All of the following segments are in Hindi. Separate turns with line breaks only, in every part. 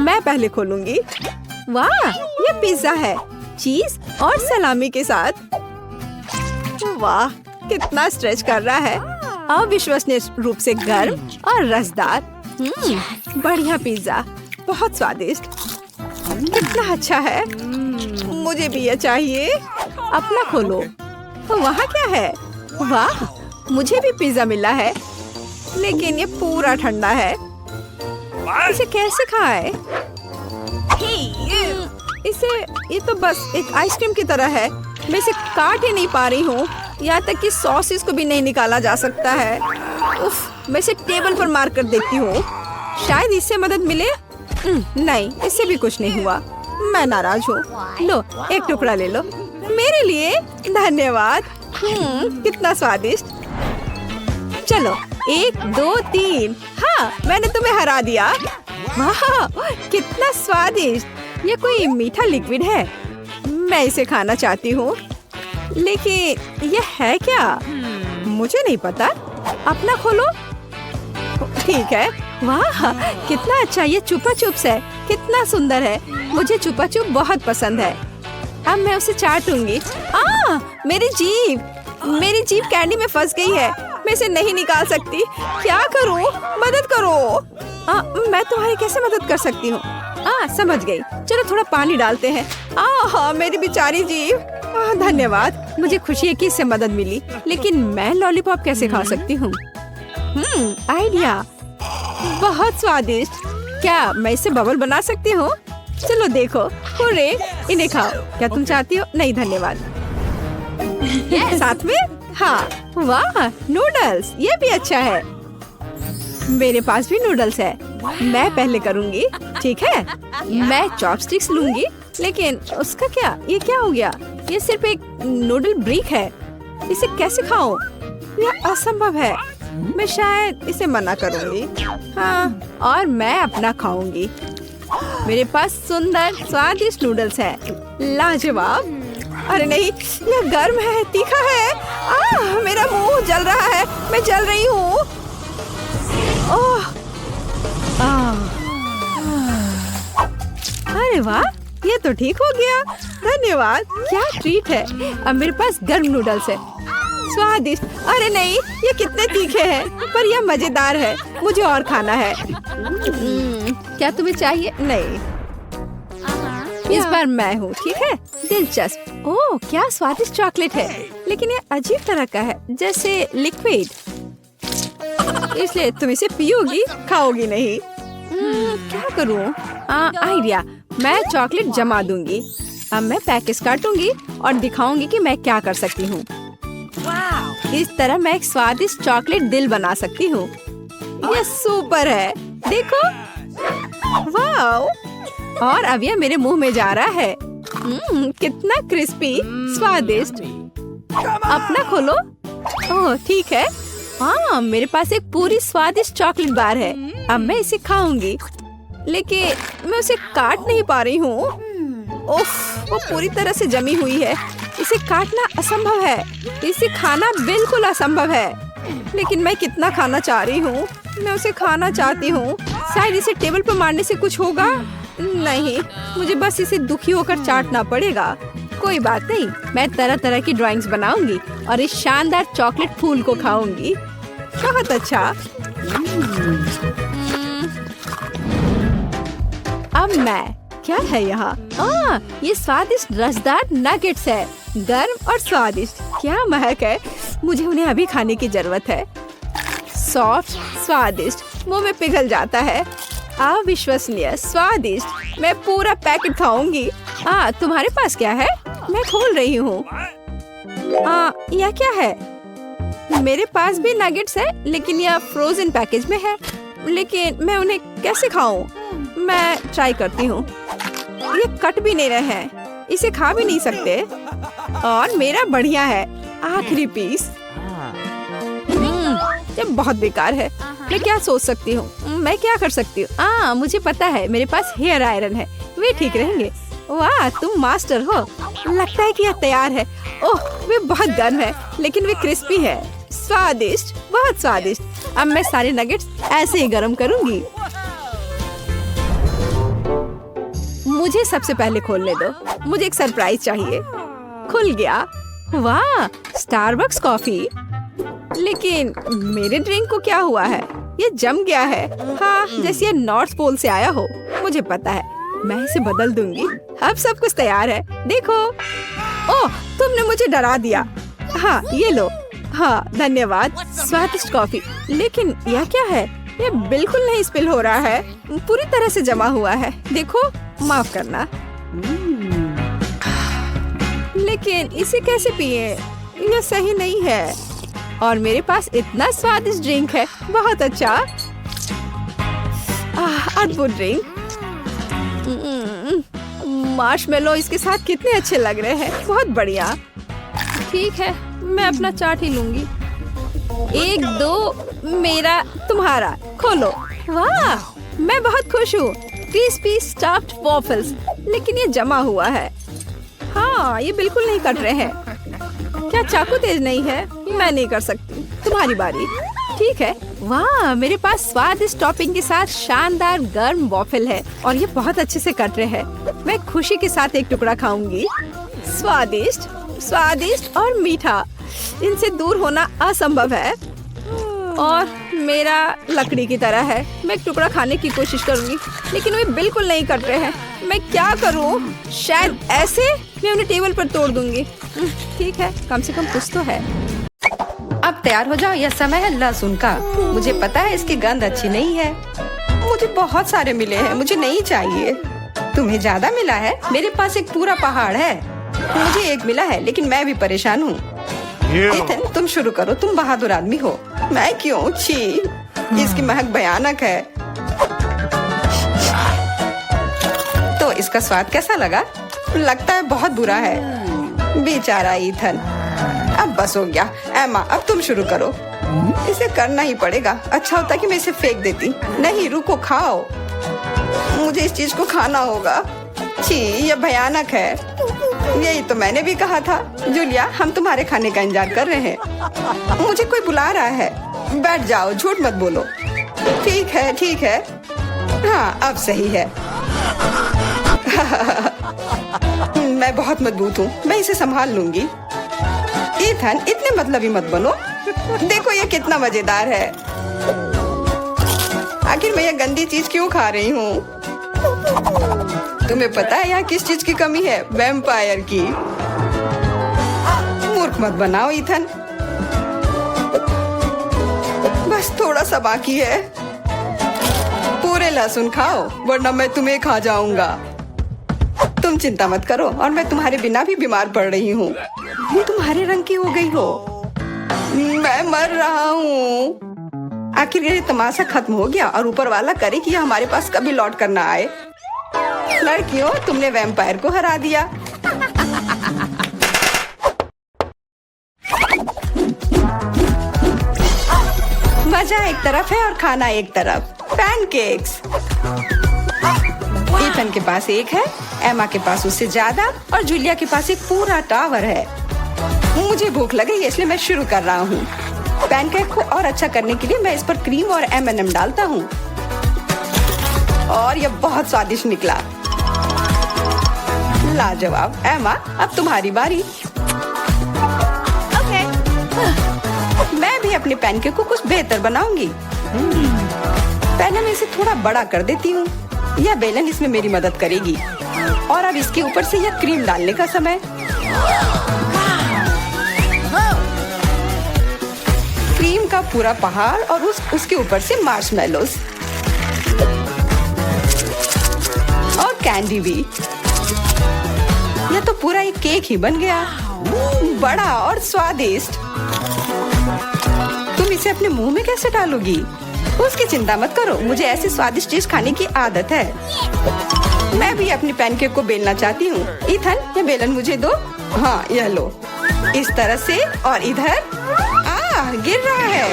मैं पहले खोलूंगी। वाह, ये पिज्जा है, चीज और सलामी के साथ। वाह, कितना स्ट्रेच कर रहा है। अविश्वसनीय रूप से गर्म और रसदार। बढ़िया पिज्जा, बहुत स्वादिष्ट। कितना अच्छा है, मुझे भी ये चाहिए। अपना खोलो। वहाँ क्या है? वाह, मुझे भी पिज्जा मिला है, लेकिन ये पूरा ठंडा है। इसे कैसे खाए? ये तो बस एक आइसक्रीम की तरह है। मैं इसे काट ही नहीं पा रही हूँ। यहाँ तक कि सॉसेस को भी नहीं निकाला जा सकता है। उफ, मैं इसे टेबल पर मार कर देखती हूँ, शायद इससे मदद मिले। नहीं, इससे भी कुछ नहीं हुआ। मैं नाराज हूँ। लो, एक टुकड़ा ले लो मेरे लिए। धन्यवाद। कितना स्वादिष्ट। चलो, 1 2 3। हाँ, मैंने तुम्हें हरा दिया। वाह, कितना स्वादिष्ट। ये कोई मीठा लिक्विड है। मैं इसे खाना चाहती हूँ, लेकिन ये है क्या? मुझे नहीं पता। अपना खोलो। ठीक है। वाह, कितना अच्छा। ये चुपा चुप्स है। कितना सुंदर है। मुझे चुपा चुप बहुत पसंद है। अब मैं उसे चाटूंगी। मेरी जीभ कैंडी में फंस गई है। मैं इसे नहीं निकाल सकती। क्या करूं? मदद करो। मैं तुम्हारी कैसे मदद कर सकती हूँ? समझ गई। चलो थोड़ा पानी डालते हैं। मेरी बेचारी जीभ। धन्यवाद। मुझे खुशी है कि इससे मदद मिली, लेकिन मैं लॉलीपॉप कैसे खा सकती हूँ? आइडिया, बहुत स्वादिष्ट। क्या मैं इससे बबल बना सकती हूँ? चलो देखो। हुर्रे, इन्हें खाओ। क्या तुम चाहती हो? नहीं धन्यवाद। साथ में? हाँ। वाह, नूडल्स, ये भी अच्छा है। मेरे पास भी नूडल्स है। मैं पहले करूँगी, ठीक है? मैं चॉपस्टिक्स लूंगी, लेकिन उसका क्या? ये क्या हो गया? ये सिर्फ एक नूडल ब्रिक है। इसे कैसे खाऊं? यह असंभव है। मैं शायद इसे मना करूंगी। हाँ, और मैं अपना खाऊंगी। मेरे पास सुंदर स्वादिष्ट नूडल्स है। लाजवाब। अरे नहीं, यह गर्म है, तीखा है। मेरा मुंह जल रहा है। मैं जल रही हूँ। अरे वाह, ये तो ठीक हो गया। धन्यवाद। क्या ट्रीट है। अब मेरे पास गर्म नूडल्स है, स्वादिष्ट। अरे नहीं, ये कितने तीखे हैं, पर यह मजेदार है। मुझे और खाना है। क्या तुम्हें चाहिए? नहीं, इस बार मैं हूँ, ठीक है? दिलचस्प। ओह, क्या स्वादिष्ट चॉकलेट है, लेकिन ये अजीब तरह का है, जैसे लिक्विड। इसलिए तुम इसे पियोगी, खाओगी नहीं। क्या करूँ? आइडिया, मैं चॉकलेट जमा दूंगी। अब मैं पैकेज काटूंगी और दिखाऊंगी कि मैं क्या कर सकती हूँ। इस तरह मैं एक स्वादिष्ट चॉकलेट दिल बना सकती हूँ। ये सुपर है, देखो। वाह, और अब यह मेरे मुंह में जा रहा है। कितना क्रिस्पी, स्वादिष्ट। अपना खोलो। ओह, ठीक है। हाँ, मेरे पास एक पूरी स्वादिष्ट चॉकलेट बार है। अब मैं इसे खाऊंगी, लेकिन मैं उसे काट नहीं पा रही हूँ। उफ, वो पूरी तरह से जमी हुई है। इसे काटना असंभव है। इसे खाना बिल्कुल असंभव है। लेकिन मैं कितना खाना चाह रही हूँ। मैं उसे खाना चाहती हूँ। शायद इसे टेबल पर मारने से कुछ होगा। नहीं, मुझे बस इसे दुखी होकर चाटना पड़ेगा। कोई बात नहीं, मैं तरह तरह की ड्राइंग्स बनाऊंगी और इस शानदार चॉकलेट फूल को खाऊंगी। बहुत अच्छा। अब मैं, क्या है यहाँ? ये स्वादिष्ट रसदार नगेट्स है, गर्म और स्वादिष्ट। क्या महक है। मुझे उन्हें अभी खाने की जरूरत है। सॉफ्ट, स्वादिष्ट, मुंह में पिघल जाता है। अविश्वसनीय स्वादिष्ट। मैं पूरा पैकेट खाऊंगी। तुम्हारे पास क्या है? मैं खोल रही हूँ। यह क्या है? मेरे पास भी नगेट्स है, लेकिन यह फ्रोजन पैकेज में है। लेकिन मैं उन्हें कैसे खाऊं? मैं ट्राई करती हूँ। ये कट भी नहीं रहे हैं, इसे खा भी नहीं सकते। और मेरा बढ़िया है, आखिरी पीस। ये बहुत बेकार है। मैं क्या सोच सकती हूँ? मैं क्या कर सकती हूँ? मुझे पता है, मेरे पास हेयर आयरन है, वे ठीक रहेंगे। वाह, तुम मास्टर हो। लगता है कि यह तैयार है। ओह, वे बहुत गर्म है, लेकिन वे क्रिस्पी है। स्वादिष्ट, बहुत स्वादिष्ट। अब मैं सारे नगेट्स ऐसे ही गर्म करूंगी। मुझे सबसे पहले खोलने दो, मुझे एक सरप्राइज चाहिए। खुल गया। वाह, स्टारबक्स कॉफी। लेकिन मेरे ड्रिंक को क्या हुआ है? ये जम गया है। हाँ, जैसे ये नॉर्थ पोल से आया हो। मुझे पता है, मैं इसे बदल दूंगी। अब सब कुछ तैयार है, देखो। ओह, तुमने मुझे डरा दिया। हाँ, ये लो। हाँ, धन्यवाद। स्वादिष्ट कॉफी। लेकिन यह क्या है? ये बिल्कुल नहीं स्पिल हो रहा है, पूरी तरह से जमा हुआ है। देखो, माफ करना। लेकिन इसे कैसे पिए? यह सही नहीं है। और मेरे पास इतना स्वादिष्ट ड्रिंक है। बहुत अच्छा। अद्भुत ड्रिंक। मार्शमेलो इसके साथ कितने अच्छे लग रहे हैं। बहुत बढ़िया। ठीक है, मैं अपना चाट ही लूंगी। 1, 2, मेरा, तुम्हारा। खोलो। वाह, मैं बहुत खुश हूँ। Crispy stuffed waffles. लेकिन ये जमा हुआ है। हाँ, ये बिल्कुल नहीं कट रहे हैं। क्या चाकू तेज नहीं है? मैं नहीं कर सकती। तुम्हारी बारी। ठीक है। वाह, मेरे पास स्वादिष्ट टॉपिंग के साथ शानदार गर्म वॉफल है और ये बहुत अच्छे से कट रहे हैं। मैं खुशी के साथ एक टुकड़ा खाऊंगी। स्वादिष्ट, स्वादिष्ट और मीठा। इनसे दूर होना असंभव है। और मेरा लकड़ी की तरह है। मैं एक टुकड़ा खाने की कोशिश करूंगी, लेकिन वे बिल्कुल नहीं कट रहे हैं। मैं क्या करूं? शायद ऐसे मैं उन्हें टेबल पर तोड़ दूंगी। ठीक है, कम से कम कुछ तो है। अब तैयार हो जाओ, यह समय है लहसुन का। मुझे पता है इसकी गंध अच्छी नहीं है। मुझे बहुत सारे मिले हैं, मुझे नहीं चाहिए। तुम्हें ज्यादा मिला है? मेरे पास एक पूरा पहाड़ है। मुझे एक मिला है, लेकिन मैं भी परेशान हूँ। इथन, तुम शुरू करो, तुम बहादुर आदमी हो। मैं क्यों? छी, इसकी महक भयानक है। तो इसका स्वाद कैसा लगा? लगता है बहुत बुरा है। बेचारा इथन। अब बस हो गया। एमा, अब तुम शुरू करो। इसे करना ही पड़ेगा। अच्छा होता कि मैं इसे फेंक देती। नहीं, रुको, खाओ। मुझे इस चीज को खाना होगा। छी, यह भयानक है। यही तो मैंने भी कहा था। जूलिया, हम तुम्हारे खाने का इंतजार कर रहे हैं। मुझे कोई बुला रहा है। बैठ जाओ, झूठ मत बोलो। ठीक है, ठीक है। हाँ, अब सही है। मैं बहुत मजबूत हूँ, मैं इसे संभाल लूंगी। इथन, इतने मतलबी मत बनो। देखो ये कितना मजेदार है। आखिर मैं ये गंदी चीज क्यों खा रही हूँ? तुम्हें पता है यहाँ किस चीज की कमी है? वैम्पायर की। मूर्ख मत बनाओ इथन। बस थोड़ा सा बाकी है। पूरे लहसुन खाओ, वरना मैं तुम्हें खा जाऊंगा। तुम चिंता मत करो, और मैं तुम्हारे बिना भी बीमार पड़ रही हूँ। तुम्हारे रंग की हो गई हो। मैं मर रहा हूँ। आखिर ये तमाशा खत्म हो गया, और ऊपर वाला करे कि यह हमारे पास कभी लौट कर ना आए। लड़कियों, तुमने वैम्पायर को हरा दिया। मजा एक तरफ है और खाना एक तरफ। पैनकेक्स। इथन के पास एक है, एमा के पास उससे ज्यादा, और जूलिया के पास एक पूरा टावर है। मुझे भूख लगी, इसलिए मैं शुरू कर रहा हूँ। पैनकेक को और अच्छा करने के लिए मैं इस पर क्रीम और M&M डालता हूँ, और यह बहुत स्वादिष्ट निकला। लाजवाब। एमा, अब तुम्हारी बारी। ओके। मैं भी अपने पैनकेक को कुछ बेहतर बनाऊंगी। पहले मैं इसे थोड़ा बड़ा कर देती हूँ। यह बेलन इसमें मेरी मदद करेगी। और अब इसके ऊपर से यह क्रीम डालने का समय। क्रीम का पूरा पहाड़, और उसके ऊपर से मार्शमेलोस और कैंडी भी। यह तो पूरा एक केक ही बन गया, बड़ा और स्वादिष्ट। तुम इसे अपने मुंह में कैसे डालोगी? उसकी चिंता मत करो, मुझे ऐसी स्वादिष्ट चीज खाने की आदत है। मैं भी अपनी पैनकेक को बेलना चाहती हूँ। इथन, ये बेलन मुझे दो। हाँ, यह लो। इस तरह से, और इधर। गिर रहा है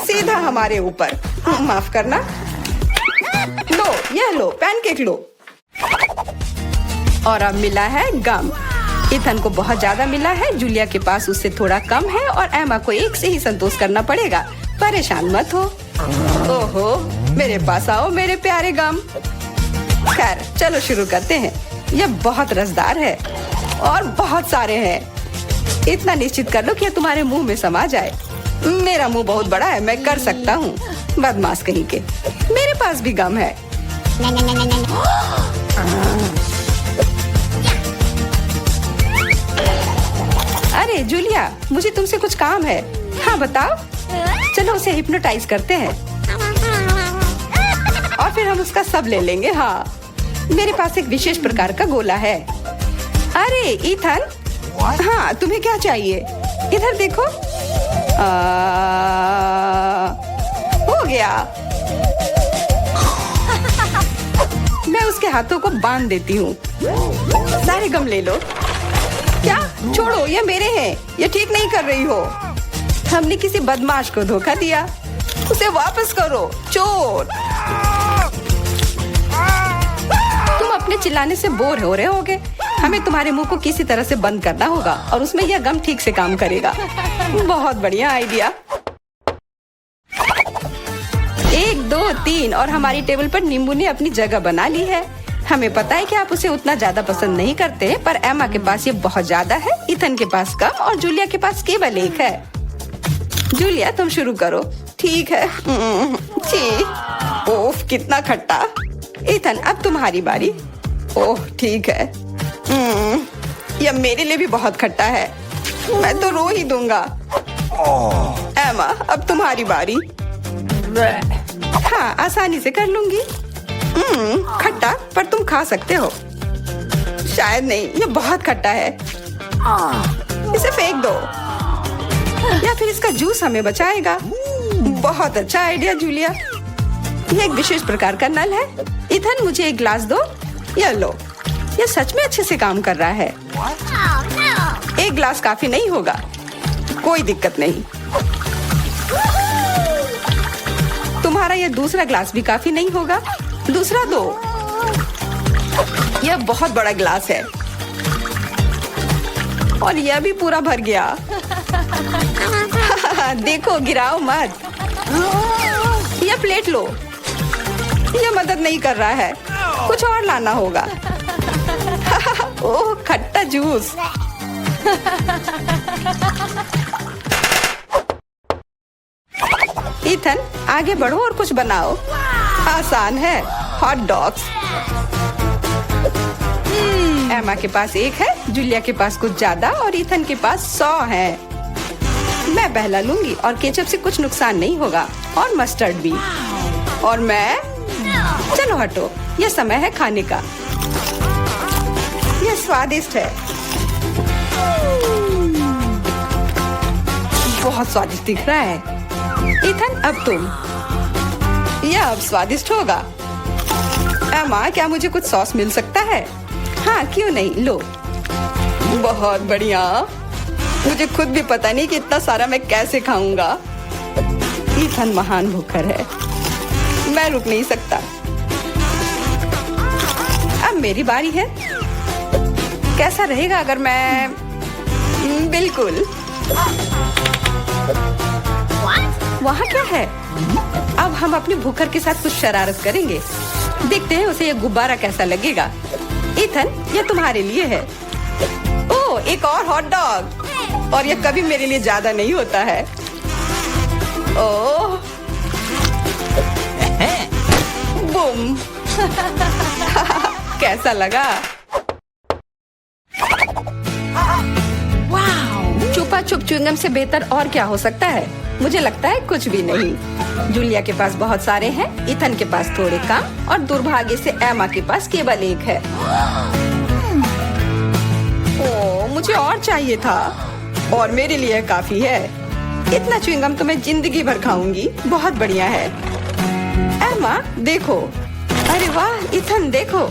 सीधा हमारे ऊपर। माफ करना। लो, यह लो, पैनकेक लो। और अब मिला है गम। इथन को बहुत ज्यादा मिला है, जूलिया के पास उससे थोड़ा कम है, और एमा को एक से ही संतोष करना पड़ेगा। परेशान मत हो। ओहो, मेरे पास आओ मेरे प्यारे गम।
खैर चलो शुरू करते हैं। यह बहुत रसदार है और बहुत सारे हैं। इतना निश्चित कर लो कि यह तुम्हारे मुंह में समा जाए। मेरा मुंह बहुत बड़ा है, मैं कर सकता हूँ। बदमाश कहीं के, मेरे पास भी गम है। अरे जूलिया, मुझे तुमसे कुछ काम है। हाँ बताओ। चलो उसे हिप्नोटाइज करते हैं और फिर हम उसका सब ले लेंगे। हाँ, मेरे पास एक विशेष प्रकार का गोला है। अरे ईथन, हाँ तुम्हें क्या चाहिए? इधर देखो। हो गया। मैं उसके हाथों को बांध देती हूँ। सारे गम ले लो। क्या? छोड़ो, ये मेरे हैं। ये ठीक नहीं कर रही हो। हमने किसी बदमाश को धोखा दिया। उसे वापस करो, चोर। तुम अपने चिल्लाने से बोर हो रहे होगे। हमें तुम्हारे मुंह को किसी तरह से बंद करना होगा और उसमें यह गम ठीक से काम करेगा। बहुत बढ़िया आइडिया। 1 2 3 और हमारी टेबल पर नींबू ने अपनी जगह बना ली है। हमें पता है कि आप उसे उतना ज्यादा पसंद नहीं करते, पर एमा के पास ये बहुत ज्यादा है, इथन के पास कम और जूलिया के पास केवल 1 है। जूलिया तुम शुरू करो। ठीक है। ओह कितना खट्टा। इथन अब तुम्हारी बारी। ओह ठीक है। यह मेरे लिए भी बहुत खट्टा है। मैं तो रो ही दूंगा। एमा अब तुम्हारी बारी। हाँ आसानी से कर लूंगी। खट्टा, पर तुम खा सकते हो। शायद नहीं, यह बहुत खट्टा है। इसे फेंक दो या फिर इसका जूस हमें बचाएगा। बहुत अच्छा आइडिया जूलिया। यह एक विशेष प्रकार का नल है। इथन मुझे एक ग्लास दो। यह लो। यह सच में अच्छे से काम कर रहा है। 1 ग्लास काफी नहीं होगा। कोई दिक्कत नहीं। तुम्हारा यह दूसरा ग्लास भी काफी नहीं होगा। दूसरा दो। यह बहुत बड़ा ग्लास है और यह भी पूरा भर गया। देखो, गिराओ मत। यह प्लेट लो। यह मदद नहीं कर रहा है। कुछ और लाना होगा। ओह खट्टा जूस। इथन आगे बढ़ो और कुछ बनाओ। आसान है। Hot dogs. एमा के पास 1 है, जूलिया के पास कुछ ज्यादा और इथन के पास 100 है। मैं पहला लूंगी और केचप से कुछ नुकसान नहीं होगा और मस्टर्ड भी। और मैं, चलो हटो, यह समय है खाने का। यह स्वादिष्ट है। बहुत स्वादिष्ट दिख रहा है। इथन अब तुम। यह अब स्वादिष्ट होगा। एमा क्या मुझे कुछ सॉस मिल सकता है? हाँ क्यों नहीं, लो। बहुत बढ़िया। मुझे खुद भी पता नहीं कि इतना सारा मैं कैसे खाऊंगा। इथन महान भूखर है। मैं रुक नहीं सकता। अब मेरी बारी है। कैसा रहेगा अगर मैं, बिल्कुल। वहाँ क्या है? अब हम अपने भूखर के साथ कुछ शरारत करेंगे। देखते हैं उसे यह गुब्बारा कैसा लगेगा। इथन यह तुम्हारे लिए है। ओह एक और हॉट डॉग। और यह कभी मेरे लिए ज्यादा नहीं होता है। ओह बूम। कैसा लगा? छुपा छुप च्युइंगम से बेहतर और क्या हो सकता है? मुझे लगता है कुछ भी नहीं। जूलिया के पास बहुत सारे हैं, इथन के पास थोड़े कम और दुर्भाग्य से एमा के पास केवल 1 है। ओह मुझे और चाहिए था और मेरे लिए काफी है। इतना च्युइंगम तो मैं जिंदगी भर खाऊंगी। बहुत बढ़िया है। एमा देखो। अरे वाह इथन देखो।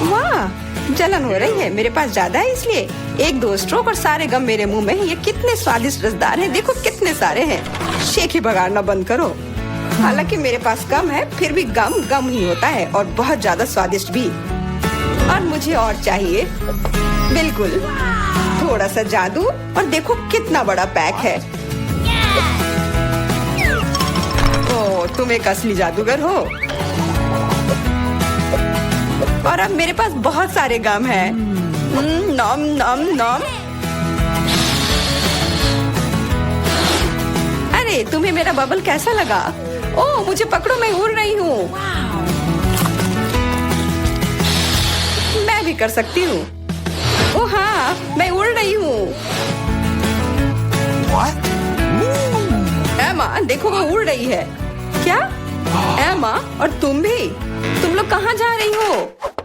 वाह जलन हो रही है। मेरे पास ज्यादा है इसलिए 1-2 स्ट्रोक और सारे गम मेरे मुंह में हैं। ये कितने स्वादिष्ट रसदार हैं। देखो कितने सारे हैं। शेख ही भगाड़ना बंद करो। हालांकि मेरे पास कम है, फिर भी गम गम ही होता है और बहुत ज्यादा स्वादिष्ट भी। और मुझे और चाहिए। बिल्कुल। थोड़ा सा जादू और देखो कितना बड़ा पैक है। ओह तुम एक असली जादूगर हो। और अब मेरे पास बहुत सारे गम हैं। नॉम नॉम नॉम। अरे तुम्हें मेरा बबल कैसा लगा? ओह मुझे पकड़ो, मैं उड़ रही हूँ। मैं भी कर सकती हूँ। ओह हाँ, मैं उड़ रही हूँ। एमा देखो, वो उड़ रही है। क्या एमा? और तुम भी? तुम लोग कहाँ जा रही हो?